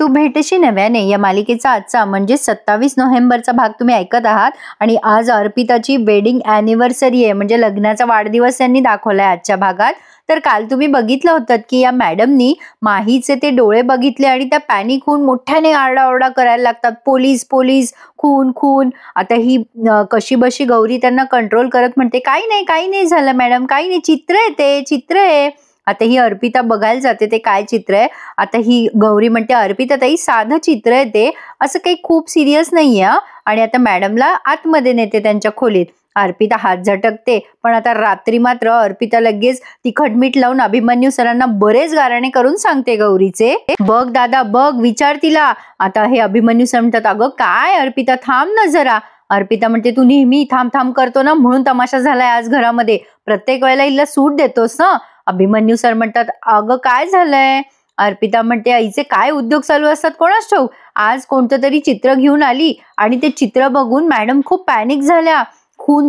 तू भेटशी नव्याने या मालिकेचा आजचा म्हणजे 27 नोव्हेंबरचा भाग तुम्ही ऐकत आहात आणि आज अर्पिताची वेडिंग अॅनिव्हर्सरी आहे म्हणजे लग्नाचा वाढदिवस यांनी दाखवलाय आजच्या भागात। तर काल तुम्ही बघितलं होतं की या मॅडमनी माहीचे ते डोळे बघितले आणि त्या पॅनिक होऊन मोठ्याने आरडाओरडा करायला लागतात, पोलीस पोलीस, खून खून। आता ही कशी बशी गौरी त्यांना कंट्रोल करत म्हणते काही नाही झालं मॅडम, काही नाही, चित्र आहे ते चित्र आहे। आता ही अर्पिता बघायला जाते ते काय चित्र आहे। आता ही गौरी म्हणते अर्पिता ताई साधं चित्र आहे ते, असं काही खूप सिरियस नाहीये। आणि आता मॅडमला आतमध्ये नेते त्यांच्या खोलीत। अर्पिता हात झटकते पण आता रात्री मात्र अर्पिता लगेच तिखट मीठ लावून अभिमन्यू सरांना बरेच गाराणे करून सांगते गौरीचे, बघ दादा बघ, विचार तिला। आता हे अभिमन्यू सर म्हणतात अगं काय अर्पिता थांब ना जरा। अर्पिता म्हणते तू नेहमी थांब थांब करतो ना म्हणून तमाशा झालाय आज घरामध्ये, प्रत्येक वेळेला हिला सूट देतोस ना। अभिमन्यू सर म्हणतात अगं काय झालंय। अर्पिता म्हणते आईचे काय उद्योग चालू असतात कोणास ठाऊक, आज कोणतं तरी चित्र घेऊन आली आणि ते चित्र बघून मॅडम खूप पॅनिक झाल्या, खून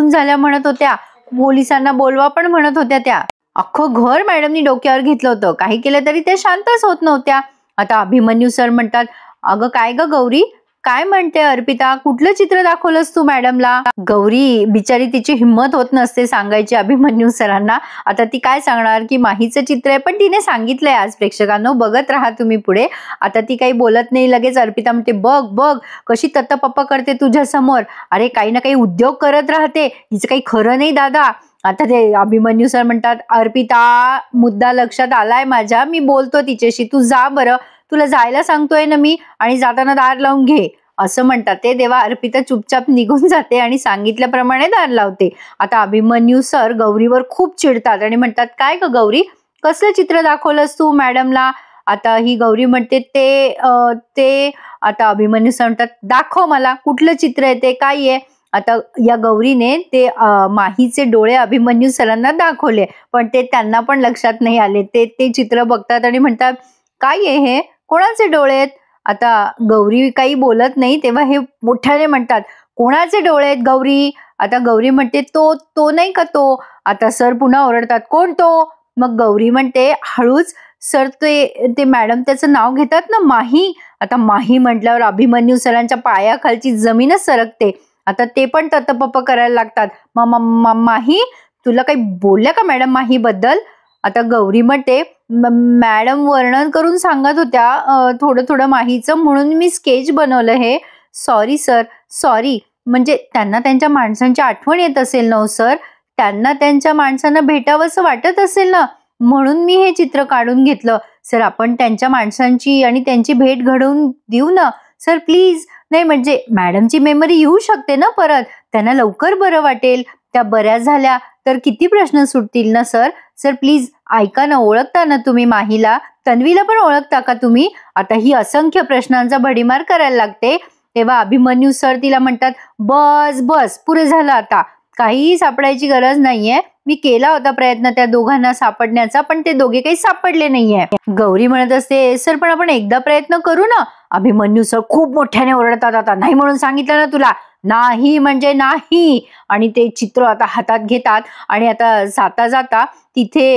झाल्या म्हणत होत्या, पोलिसांना बोलवा पण म्हणत होत्या त्या। अख्खं घर मॅडमनी डोक्यावर घेतलं होतं, काही केलं तरी ते शांतच होत नव्हत्या। आता अभिमन्यू सर म्हणतात अगं काय ग गौरी, काय म्हणते अर्पिता, कुठलं चित्र दाखवलंस तू मॅडमला। गौरी बिचारी तिची हिंमत होत नसते सांगायची अभिमन्यू सरांना। आता ती काय सांगणार की माहीचं चित्र आहे, पण तिने सांगितलंय आज प्रेक्षकांनो, बघत राहा तुम्ही पुढे। आता ती काही बोलत नाही, लगेच अर्पिता म्हणते बघ बघ कशी तत्तपप्पा करते तुझ्या समोर, अरे काही ना काही उद्योग करत राहते, हिचं काही खरं नाही दादा। आता ते अभिमन्यू सर म्हणतात अर्पिता मुद्दा लक्षात आलाय माझ्या, मी बोलतो तिच्याशी, तू जा बरं, तुला जायला सांगतोय ना मी, आणि जाताना दार लावून घे असं म्हणतात ते। तेव्हा अर्पिता चुपचाप निघून जाते आणि सांगितल्याप्रमाणे दार लावते। आता अभिमन्यू सर गौरीवर खूप चिडतात आणि म्हणतात काय ग गौरी, कसलं चित्र दाखवलंस तू मॅडमला। आता ही गौरी म्हणते ते आता अभिमन्यू सर म्हणतात दाखव मला कुठलं चित्र आहे ते, काय आहे। आता या गौरीने ते माहीचे डोळे अभिमन्यू सरांना दाखवले पण ते त्यांना पण लक्षात नाही आले, ते चित्र बघतात आणि म्हणतात काय आहे हे, कोणाचे डोळे आहेत। आता गौरी काही बोलत नाही तेव्हा हे मोठ्याने म्हणतात कोणाचे डोळे आहेत गौरी। आता गौरी म्हणते तो नाही का तो। आता सर पुन्हा ओरडतात कोण तो। मग गौरी म्हणते हळूच, सर ते मॅडम त्याचं नाव घेतात ना माही। आता माही म्हटल्यावर अभिमन्यू सरांच्या पायाखालची जमीनच सरकते। आता ते पण तत्पप करायला लागतात, माही तुला काही बोलल्या का मॅडम माही बद्दल। आता गौरी म्हणते मॅडम वर्णन करून सांगत होत्या थोडं माहीचं, म्हणून मी स्केच बनवलं हे, सॉरी सर सॉरी। म्हणजे त्यांना त्यांच्या माणसांची आठवण येत असेल ना सर, त्यांना त्यांच्या माणसांना भेटावंसं वाटत असेल ना, म्हणून मी हे चित्र काढून घेतलं। सर आपण त्यांच्या माणसांची आणि त्यांची भेट घडवून देऊ ना सर प्लीज। नाही म्हणजे मॅडमची मेमरी येऊ शकते ना परत, त्यांना लवकर बरं वाटेल, त्या बऱ्या झाल्या तर किती प्रश्न सुटतील ना सर। सर प्लीज ऐका ना, ओळखता ना तुम्ही माहीला, तन्वीला पण ओळखता का तुम्ही। आता ही असंख्य प्रश्नांचा भडीमार करायला लागते तेव्हा अभिमन्यू सर तिला म्हणतात बस बस पुरे झालं, आता काही सापडायची गरज नाहीये, मी केला होता प्रयत्न त्या दोघांना सापडण्याचा पण ते दोघे काही सापडले नाहीये। गौरी म्हणत असते सर पण आपण एकदा प्रयत्न करू ना। अभिमन्यू सर खूप मोठ्याने ओरडतात आता नाही म्हणून सांगितलं ना तुला, नाही म्हणजे नाही। आणि ते चित्र आता हातात घेतात आणि आता जाता जाता तिथे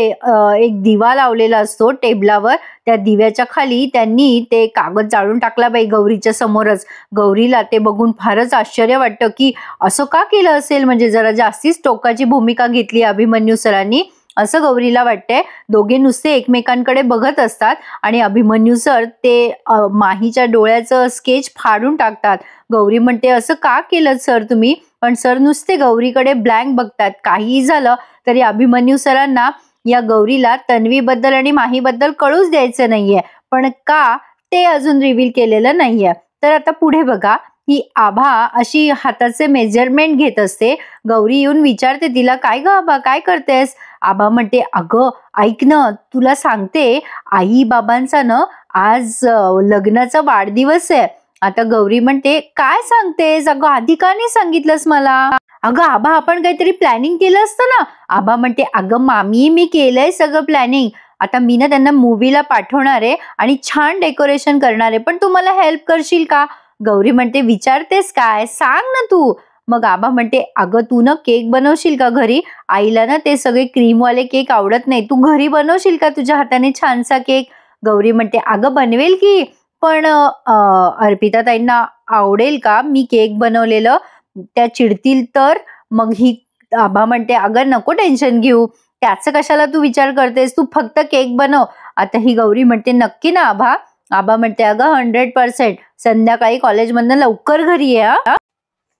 एक दिवा लावलेला असतो टेबलावर, त्या दिव्याच्या खाली त्यांनी ते कागद जाळून टाकला बाई गौरीच्या समोरच। गौरीला ते बघून फारच आश्चर्य वाटतं की असं का केलं असेल, म्हणजे जरा जास्तीच टोकाची भूमिका घेतली अभिमन्यू सरांनी असं गौरीला वाटतंय। दोघे नुसते एकमेकांकडे बघत असतात आणि अभिमन्यू सर ते माहीच्या डोळ्याचं स्केच फाडून टाकतात। गौरी म्हणते असं का केलं सर तुम्ही, पण सर नुसते गौरीकडे ब्लँक बघतात। काहीही झालं तरी अभिमन्यू सरांना या गौरीला तन्वीबद्दल आणि माहीबद्दल कळूच द्यायचं नाहीये, पण का ते अजून रिव्हील केलेलं नाहीये। तर आता पुढे बघा, ही आभा अशी हाताचे मेजरमेंट घेत असते। गौरी येऊन विचारते तिला काय ग आभा काय करतेस। आभा म्हणते अगं ऐक ना, तुला सांगते आई बाबांचा ना आज लग्नाचा वाढदिवस आहे। आता गौरी म्हणते काय सांगतेस, अगं आधी का नाही सांगितलंस मला। अगं आभा आपण काहीतरी प्लॅनिंग केलं असतं ना। आभा म्हणते अगं मामी मी केलंय सगळं प्लॅनिंग, आता मी ना त्यांना मूवीला पाठवणार आहे आणि छान डेकोरेशन करणार आहे, पण तू मला हेल्प करशील का। गौरी म्हणते विचारतेस काय, सांग ना तू। मग आबा म्हणते अगं तू ना केक बनवशील का घरी, आईला ना ते सगळे क्रीमवाले केक आवडत नाही, तू घरी बनवशील का तुझ्या हाताने छानसा केक। गौरी म्हणते अगं बनवेल की, पण अर्पिता ताईंना आवडेल का मी केक बनवलेलं? त्या चिडतील तर? मग ही आभा म्हणते, अगं नको टेन्शन घेऊ, त्याचं कशाला तू विचार करतेस, तू फक्त केक बनव. आता ही गौरी म्हणते, नक्की ना आभा? आभा म्हणते, अगं 100%. संध्याकाळी कॉलेजमधनं लवकर घरी ये हा.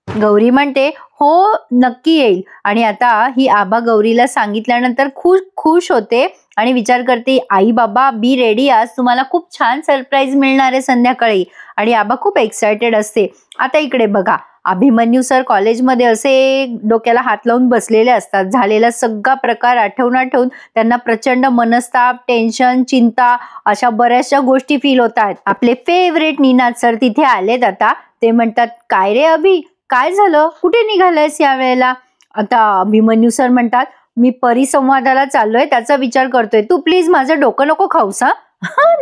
गौरी म्हणते, हो नक्की येईल. आणि आता ही आभा गौरीला सांगितल्यानंतर खुश होते आणि विचार करते, आई बाबा बी रेडी, आज तुम्हाला खूप छान सरप्राईज मिळणार आहे संध्याकाळी. आणि आभा खूप एक्सायटेड असते. आता इकडे बघा, अभिमन्यू सर कॉलेजमध्ये असे डोक्याला हात लावून बसलेले असतात. झालेला सगळा प्रकार आठवून त्यांना प्रचंड मनस्ताप, टेन्शन, चिंता अशा बऱ्याचशा गोष्टी फील होत आहेत. आपले फेवरेट निनाद सर तिथे आलेत. आता ते म्हणतात, काय रे अभि, काय झालं, कुठे निघालायस यावेळेला? आता अभिमन्यू सर म्हणतात, मी परिसंवादाला चाललोय, त्याचा विचार करतोय, तू प्लीज माझं डोकं नको खाऊस हा.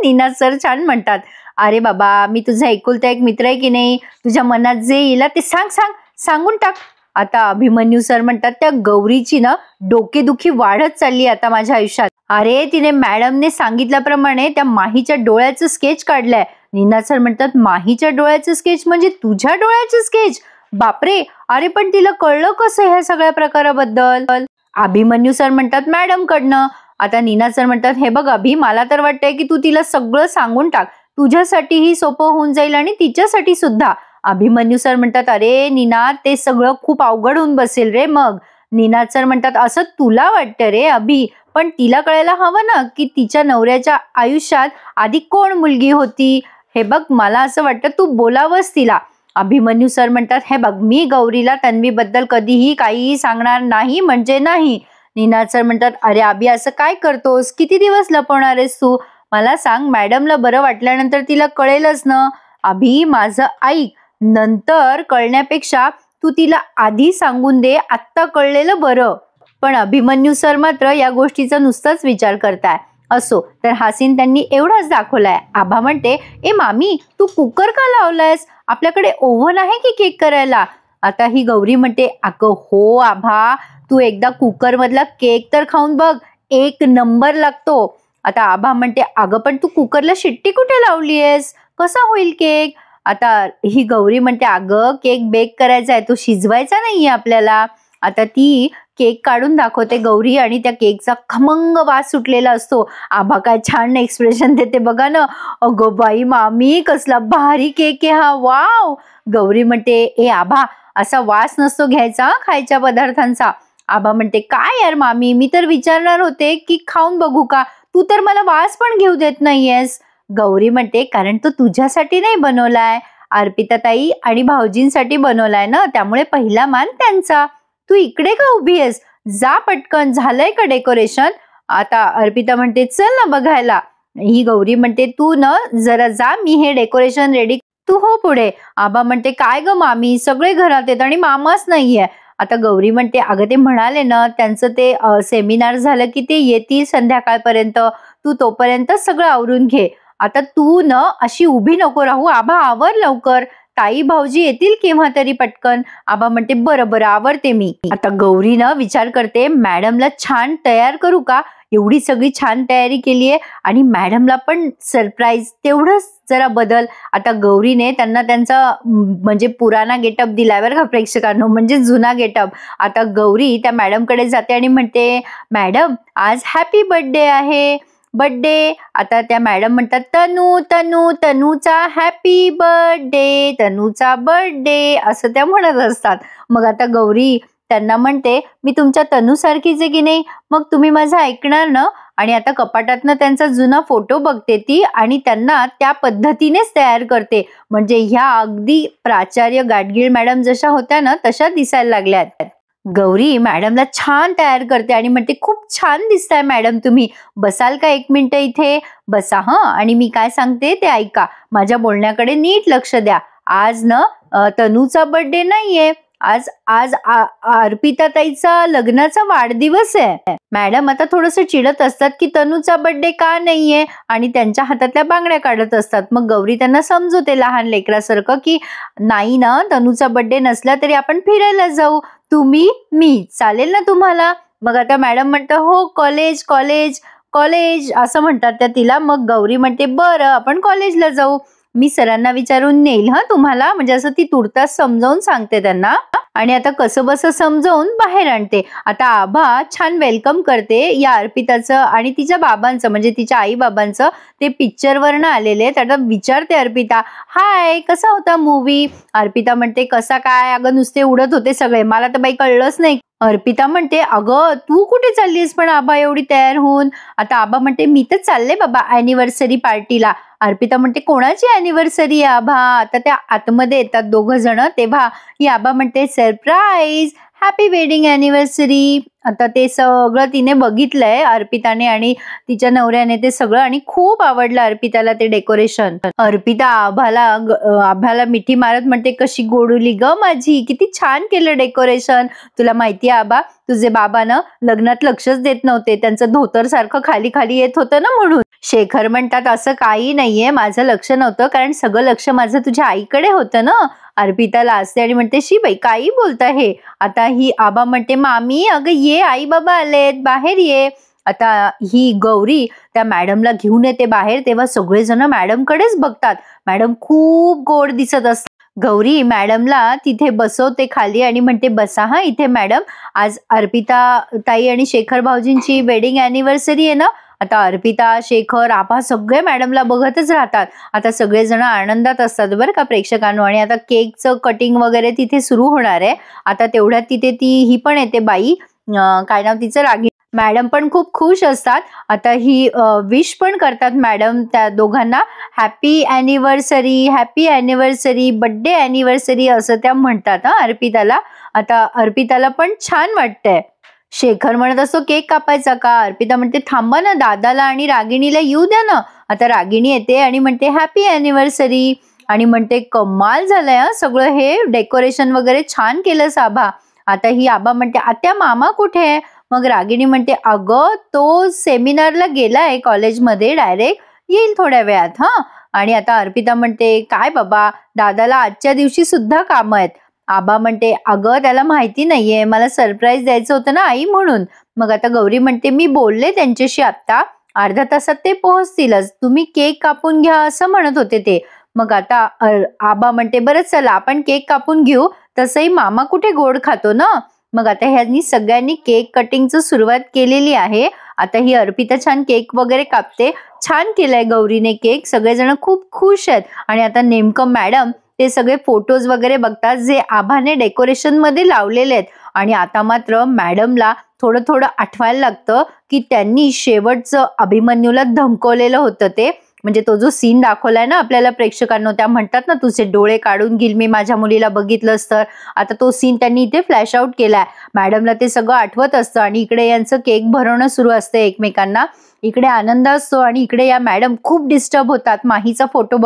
निनाद सर छान म्हणतात, अरे बाबा मी तुझा एकुलता एक मित्र आहे की नाही, तुझ्या मनात जे येईल ते सांगून टाक. आता अभिमन्यू सर म्हणतात, त्या गौरीची ना डोकेदुखी वाढत चालली आता माझ्या आयुष्यात. अरे तिने मॅडमने सांगितल्याप्रमाणे त्या माहीच्या डोळ्याचं स्केच काढलंय. निनाद सर म्हणतात, माहीच्या डोळ्याचं स्केच म्हणजे तुझ्या डोळ्याचं स्केच? बापरे, अरे पण तिला कळलं कसं ह्या सगळ्या प्रकाराबद्दल? अभिमन्यू सर म्हणतात, मॅडम कडनं. आता निनाद सर म्हणतात, हे बघ अभि, मला तर वाटतंय की तू तिला सगळं सांगून टाक, तुझ्यासाठीही सोपं होऊन जाईल आणि तिच्यासाठी सुद्धा. अभिमन्यू सर म्हणतात, अरे निनाद, ते सगळं खूप अवघड होऊन बसेल रे. मग निनाद सर म्हणतात, असं तुला वाटतं रे अभि, पण तिला कळायला हवं ना की तिच्या नवऱ्याच्या आयुष्यात आधी कोण मुलगी होती. हे बघ, मला असं वाटतं तू बोलावंस तिला. अभिमन्यू सर म्हणतात, हे बघ, मी गौरीला तन्वीबद्दल कधीही काहीही सांगणार नाही म्हणजे नाही. निनाद सर म्हणतात, अरे अभि, असं काय करतोस, किती दिवस लपवणार आहेस तू? मला सांग, मॅडमला बरं वाटल्यानंतर तिला कळेलच ना. अभि, माझं ऐक, नंतर कळण्यापेक्षा तू तिला आधी सांगून दे, आत्ता कळलेलं बरं. पण अभिमन्यू सर मात्र या गोष्टीचा नुसताच विचार करताय. असो, तर हा सीन त्यांनी एवढाच दाखवलाय. आभा म्हणते, ए मामी, तू कुकर का लावलायस? आपल्याकडे ओव्हन आहे की केक करायला? आता ही गौरी म्हणते, अगं हो आभा, तू एकदा कुकर मधला केक तर खाऊन बघ, एक नंबर लागतो. आता आभा म्हणते, अगं पण तू कुकरला शिट्टी कुठे लावलीयस, कसा होईल केक? आता ही गौरी म्हणते, अगं केक बेक करायचा आहे, तो शिजवायचा नाहीये आपल्याला. आता ती केक काढून दाखवते गौरी आणि त्या केकचा खमंग वास सुटलेला असतो. आभा काय छान एक्सप्रेशन देते बघा ना, अगं बाई मामी, कसला भारी केक आहे हा, वाव. गौरी म्हणते, ए आभा, असा वास नसतो घ्यायचा खायच्या पदार्थांचा. आभा म्हणते, काय यार मामी, मी तर विचारणार होते की खाऊन बघू का, तू तर मला वास पण घेऊ देत नाहीयेस. गौरी म्हणते, कारण तो तुझ्यासाठी नाही बनवलाय, अर्पिता ताई आणि भाऊजींसाठी बनवलाय ना, त्यामुळे पहिला मान त्यांचा. तू इकडे का उभी आहेस, जा पटकन, झालंय का डेकोरेशन? आता अर्पिता म्हणते, चल ना बघायला. ही गौरी म्हणते, तू न जरा जा, मी हे डेकोरेशन रेडी, तू हो पुढे. आबा म्हणते, काय ग मामी, सगळे घरात आहेत आणि मामाच नाहीये. आता गौरी म्हणते, अगं ते म्हणाले ना, त्यांचं ते सेमिनार झालं की ते येतील संध्याकाळपर्यंत, तू तोपर्यंत सगळं आवरून घे. आता तू न अशी उभी नको राहू, आबा आवर लवकर, ताई भाऊजी येतील केव्हा तरी पटकन. आबा म्हणते, बरं बरं आवरते मी. आता गौरी न विचार करते, मॅडमला छान तयार करू का, एवढी सगळी छान तयारी केलीये आणि मॅडमला पण सरप्राईज, तेवढंच जरा बदल. आता गौरीने त्यांना त्यांचा म्हणजे पुराणा गेटअप दिलाय बरं का प्रेक्षकांनो, म्हणजे जुना गेटअप. आता गौरी त्या मॅडमकडे जाते आणि म्हणते, मॅडम आज हॅपी बर्थडे आहे, बर्थडे. आता त्या मॅडम म्हणतात, तनू तनू तनूचा हॅपी बर्थडे, तनूचा बर्थडे, असं त्या म्हणत असतात. मग आता गौरी त्यांना म्हणते, मी तुमच्या तनूसारखीच आहे की नाही, मग तुम्ही माझं ऐकणार ना. आणि आता कपाटातनं त्यांचा जुना फोटो बघते ती आणि त्यांना त्या पद्धतीनेच तयार करते, म्हणजे ह्या अगदी प्राचार्य गाडगीळ मॅडम जशा होत्या ना तशा दिसायला लागल्यात. गौरी मॅडमला छान तयार करते आणि म्हणते, खूप छान दिसताय मॅडम तुम्ही, बसाल का एक मिनिट इथे, बसा हं, आणि मी काय सांगते ते ऐका, माझ्या बोलण्याकडे नीट लक्ष द्या. आज न तनूचा बर्थडे नाहीये, आज आज अर्पिता ताईचा लग्नाचा वाढदिवस आहे. मॅडम आता थोडंसं चिडत असतात की तनूचा बर्थडे का नाहीये आणि त्यांच्या हातातल्या बांगड्या काढत असतात. मग गौरी त्यांना समजवते लहान लेकरासारखं की नाही ना, तनूचा बर्थडे नसला तरी आपण फिरायला जाऊ, तुम्ही मी, चालेल ना तुम्हाला? मग आता मॅडम म्हणतात, हो कॉलेज कॉलेज कॉलेज असं म्हणतात त्या तिला. मग गौरी म्हणते, बरं आपण कॉलेजला जाऊ. मी सरांना विचारून नेईल हा तुम्हाला, म्हणजे असं ती तुर्तास समजावून सांगते त्यांना. आणि आता कसं बसं समजावून बाहेर आणते. आता आभा छान वेलकम करते या अर्पिताचं आणि तिच्या बाबांचं, म्हणजे तिच्या आई बाबांचं. ते पिक्चरवरनं आलेले आहेत. आता विचारते अर्पिता, हाय कसा होता मूवी? अर्पिता म्हणते, कसा काय अगं, नुसते उडत होते सगळे, मला तर बाई कळलंच नाही. अर्पिता म्हणते, अगं तू कुठे चाललीस पण आभा एवढी तयार होऊन? आता आभा म्हणते, मी तर चालले बाबा अॅनिव्हर्सरी पार्टीला. अर्पिता म्हणते, कोणाची अॅनिव्हर्सरी आहे आभा? आता त्या आतमध्ये येतात दोघं जण, तेव्हा ही आभा म्हणते, सरप्राईज, हॅपी वेडिंग अॅनिव्हर्सरी. आता ते सगळं तिने बघितलंय अर्पिताने आणि तिच्या नवऱ्याने ते सगळं, आणि खूप आवडलं अर्पिताला ते डेकोरेशन. अर्पिता आभाला मिठी मारत म्हणते, कशी गोडुली ग माझी, किती छान केलं डेकोरेशन. तुला माहितीये आबा, तुझे बाबा ना लग्नात लक्षच देत नव्हते, त्यांचं धोतर सारखं खाली खाली येत होतं ना म्हणून. शेखर म्हणतात, असं काही नाहीये, माझं लक्ष नव्हतं, कारण सगळं लक्ष माझं तुझ्या आईकडे होतं ना. अर्पिताला असते आणि म्हणते, शी बाई काही बोलता हे? आता ही आबा म्हणते, मामी अगं ये, आई बाबा आलेत, बाहेर ये. आता ही गौरी त्या मॅडमला घेऊन येते बाहेर, तेव्हा सगळेजण मॅडमकडेच बघतात. मॅडम खूप गोड दिसत असतात. गौरी मॅडमला तिथे बसवते खाली आणि म्हणते, बसा हा इथे मॅडम, आज अर्पिता ताई आणि शेखर भाऊजींची वेडिंग अॅनिव्हर्सरी आहे ना. आता अर्पिता, शेखर, आभा सगळे मॅडमला बघतच राहतात. आता सगळेजण आनंदात असतात बरं का प्रेक्षकांनो. आणि आता केकचं कटिंग वगैरे तिथे सुरू होणार आहे. आता तेवढ्यात तिथे ही पण येते बाई, काय नाव तिचं, रागी. मॅडम पण खूप खुश असतात. आता ही विश पण करतात मॅडम त्या दोघांना, happy anniversary, happy anniversary, birthday anniversary असं त्या म्हणतात हा अर्पिताला. आता अर्पिताला पण छान वाटतंय. शेखर म्हणत असतो, केक कापायचा का? अर्पिता म्हणते, थांबा ना, दादाला आणि रागिणीला येऊ द्या ना. आता रागिणी येते आणि म्हणते, हॅपी अॅनिव्हर्सरी, आणि म्हणते, कमाल झालंय हा सगळं, हे डेकोरेशन वगैरे छान केलंस आभा. आता ही आभा म्हणते, आत्या मामा कुठे आहे? मग रागिणी म्हणते, अगं तो सेमिनारला गेलाय कॉलेजमध्ये, डायरेक्ट येईल थोड्या वेळात हा. आणि आता अर्पिता म्हणते, काय बाबा, दादाला आजच्या दिवशी सुद्धा कामं आहेत. आबा म्हणते, अगं त्याला माहिती नाहीये, मला सरप्राईज द्यायचं होतं ना आई म्हणून. मग आता गौरी म्हणते, मी बोलले त्यांच्याशी आत्ता, अर्ध्या तासात ते पोहोचतीलच, तुम्ही केक कापून घ्या असं म्हणत होते ते. मग आता आबा म्हणते, बरं चला आपण केक कापून घेऊ, तसंही मामा कुठे गोड खातो ना. मग आता ह्यांनी सगळ्यांनी केक कटिंगचं सुरुवात केलेली आहे. आता ही अर्पिता छान केक वगैरे कापते. छान केलाय गौरीने केक, सगळेजण खूप खुश आहेत. आणि आता नेमकं मॅडम ते सगळे फोटोज वगैरे बघतात जे आभाने डेकोरेशन मध्ये लावलेले आहेत. आणि आता मात्र मॅडमला थोडं थोडं आठवायला लागतं की त्यांनी शेवटचं अभिमन्यूला धमकवलेलं होतं ते, म्हणजे तो जो सीन दाखवलाय ना आपल्याला प्रेक्षकांना, त्या म्हणतात ना, तुझे डोळे काढून घेईल मी माझ्या मुलीला बघितलंस तर. आता तो सीन त्यांनी इथे फ्लॅश आउट केलाय. मॅडमला ते सगळं आठवत असतं आणि इकडे यांचं केक भरवणं सुरू असतं एकमेकांना. इकडे आनंद असतो आणि इकडे या मॅडम खूप डिस्टर्ब होतात माहीचा फोटो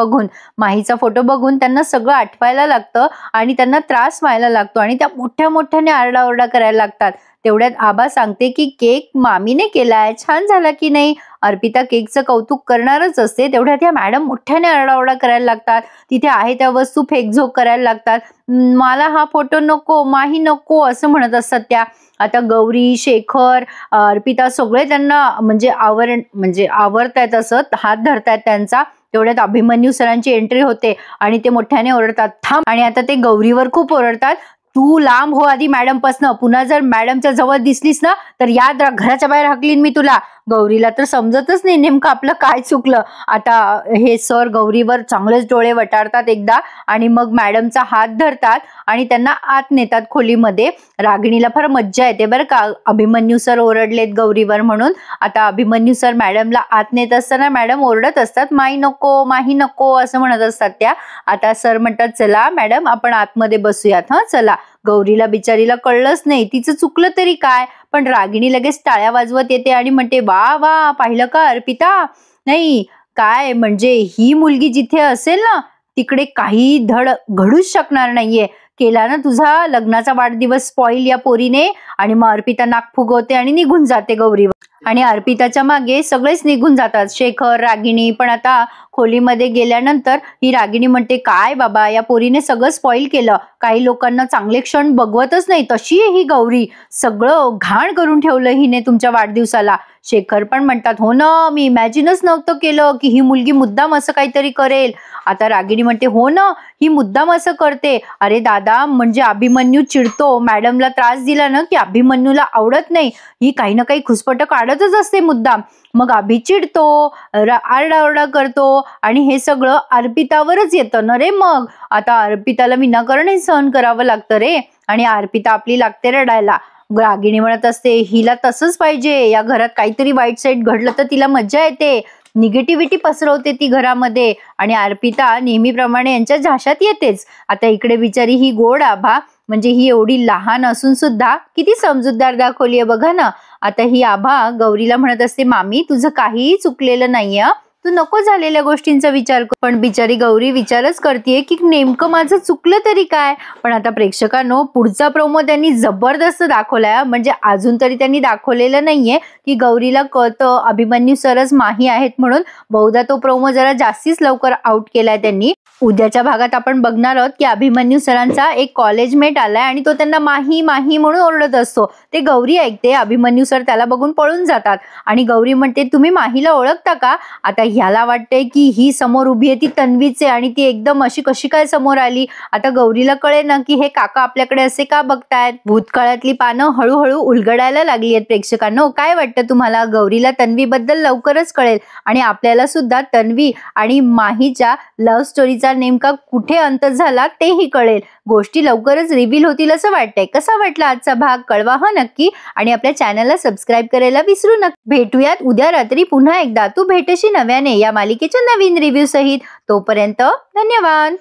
बघून त्यांना सगळं आठवायला लागतं आणि त्यांना त्रास व्हायला लागतो आणि त्या मोठ्या मोठ्याने आरडाओरडा करायला लागतात. तेवढ्यात आबा सांगते की केक मामीने केलाय, छान झाला की नाही. अर्पिता केकचं कौतुक करणारच असते. तेवढ्यात या मॅडम मोठ्याने आरडाओरडा करायला लागतात. तिथे आहे त्या वस्तू फेकझोक करायला लागतात. मला हा फोटो नको, माही नको असं म्हणत असतात त्या. आता गौरी, शेखर, अर्पिता सगळे त्यांना म्हणजे आवरतायत, असं हात धरतायत त्यांचा. तेवढ्यात अभिमन्यू सरांची एंट्री होते आणि ते मोठ्याने ओरडतात, थांब. आणि आता ते गौरीवर खूप ओरडतात, तू लांब हो आधी मॅडम पासन, पुन्हा जर मॅडमच्या जवळ दिसलीस ना तर याद राख, घराच्या बाहेर हाकलीन मी तुला. गौरीला तर समजतच नाही नेमकं आपलं काय चुकलं. आता हे सर गौरीवर चांगलेच डोळे वटारतात एकदा आणि मग मॅडमचा हात धरतात आणि त्यांना आत नेतात खोलीमध्ये. रागिणीला फार मज्जा येते बरं का, अभिमन्यू सर ओरडलेत गौरीवर म्हणून. आता अभिमन्यू सर मॅडमला आत नेत असताना मॅडम ओरडत असतात, माही नको असं म्हणत असतात त्या. आता सर म्हणतात, चला मॅडम आपण आतमध्ये बसूयात, हा चला. गौरीला बिचारीला कळलंच नाही, तिचं चुकलं तरी काय. पण रागिणी लगेच टाळ्या वाजवत येते आणि म्हणते, वा वा, पाहिलं का अर्पिता, नाही काय म्हणजे ही मुलगी जिथे असेल ना तिकडे काही धड घडूच शकणार नाहीये. केला ना तुझा लग्नाचा वाढदिवस स्पॉइल या पोरीने. आणि मग अर्पिता नाक फुगवते आणि निघून जाते गौरीवर. आणि अर्पिताच्या मागे सगळेच निघून जातात, शेखर, रागिणी. पण आता खोलीमध्ये गेल्यानंतर ही रागिणी म्हणते, काय बाबा, या पोरीने सगळं स्पॉइल केलं. काही लोकांना चांगले क्षण बघवतच नाही, तशी आहे ही गौरी. सगळं घाण करून ठेवलं हिने तुमच्या वाढदिवसाला. शेखर पण म्हणतात, हो ना, मी इमॅजिनच नव्हतं केलं की ही मुलगी मुद्दाम असं काहीतरी करेल. आता रागिणी म्हणते, हो ना, ही मुद्दाम असं करते. अरे दादा, म्हणजे अभिमन्यू चिडतो, मॅडमला त्रास दिला ना की अभिमन्यूला आवडत नाही, ही काही ना काही खुसपट काढतच असते मुद्दाम. मग अभि चिडतो, आरडाओरडा करतो आणि हे सगळं अर्पितावरच येतं ना रे. मग आता अर्पिताला विनाकारण सहन करावं लागतं रे, आणि अर्पिता आपली लागते रडायला. रागिणी म्हणत असते, हिला तसंच पाहिजे, या घरात काहीतरी वाईट साईड घडलं तर तिला मज्जा येते, निगेटिव्हिटी पसरवते ती घरामध्ये, आणि अर्पिता नेहमीप्रमाणे यांच्या झाशात येतेच. आता इकडे बिचारी ही गोड आभा, म्हणजे ही एवढी लहान असून सुद्धा किती समजूतदार दाखवलीये बघा ना. आता ही आभा गौरीला म्हणत असते, मामी तुझं काहीही चुकलेलं नाहीये, तू नको झालेल्या गोष्टींचा विचार कर. पण बिचारी गौरी विचारच करते की नेमकं माझं चुकलं तरी काय. पण आता प्रेक्षकांनो, पुढचा प्रोमो त्यांनी जबरदस्त दाखवलाय. म्हणजे अजून तरी त्यांनी दाखवलेलं नाहीये की गौरीला कळतं अभिमन्यू सरच माही आहेत म्हणून. बहुधा तो प्रोमो जरा जास्तीच लवकर आउट केलाय त्यांनी. उद्याच्या भागात आपण बघणार आहोत की अभिमन्यू सरांचा एक कॉलेजमेट आलाय आणि तो त्यांना माही माही म्हणून ओरडत असतो. ते गौरी ऐकते, अभिमन्यू सर त्याला बघून पळून जातात आणि गौरी म्हणते, तुम्ही माहीला ओळखता का? आता ह्याला वाटते की ही समोर उभी आहे ती तन्वीच आहे आणि ती एकदम अशी कशी काय समोर आली. आता गौरीला कळे ना की हे काका आपल्याकडे असे का बघतायत. भूतकाळातली पानं हळूहळू उलगडायला लागली आहेत. प्रेक्षकांनो, काय वाटतं तुम्हाला? गौरीला तन्वीबद्दल लवकरच कळेल आणि आपल्याला सुद्धा तन्वी आणि माहीच्या लव्ह स्टोरीचा नेमका कुठे अंत झाला तेही कळेल. गोष्टी लवकरच रिव्हील होतील असं वाटतंय. कसा वाटला आजचा भाग कळवा हा नक्की, आणि आपल्या चॅनलला सबस्क्राईब करायला विसरू नका. भेटूयात उद्या रात्री पुन्हा एकदा तू भेटशी नव्याने या मालिकेच्या नवीन रिव्ह्यू सहित. तोपर्यंत धन्यवाद.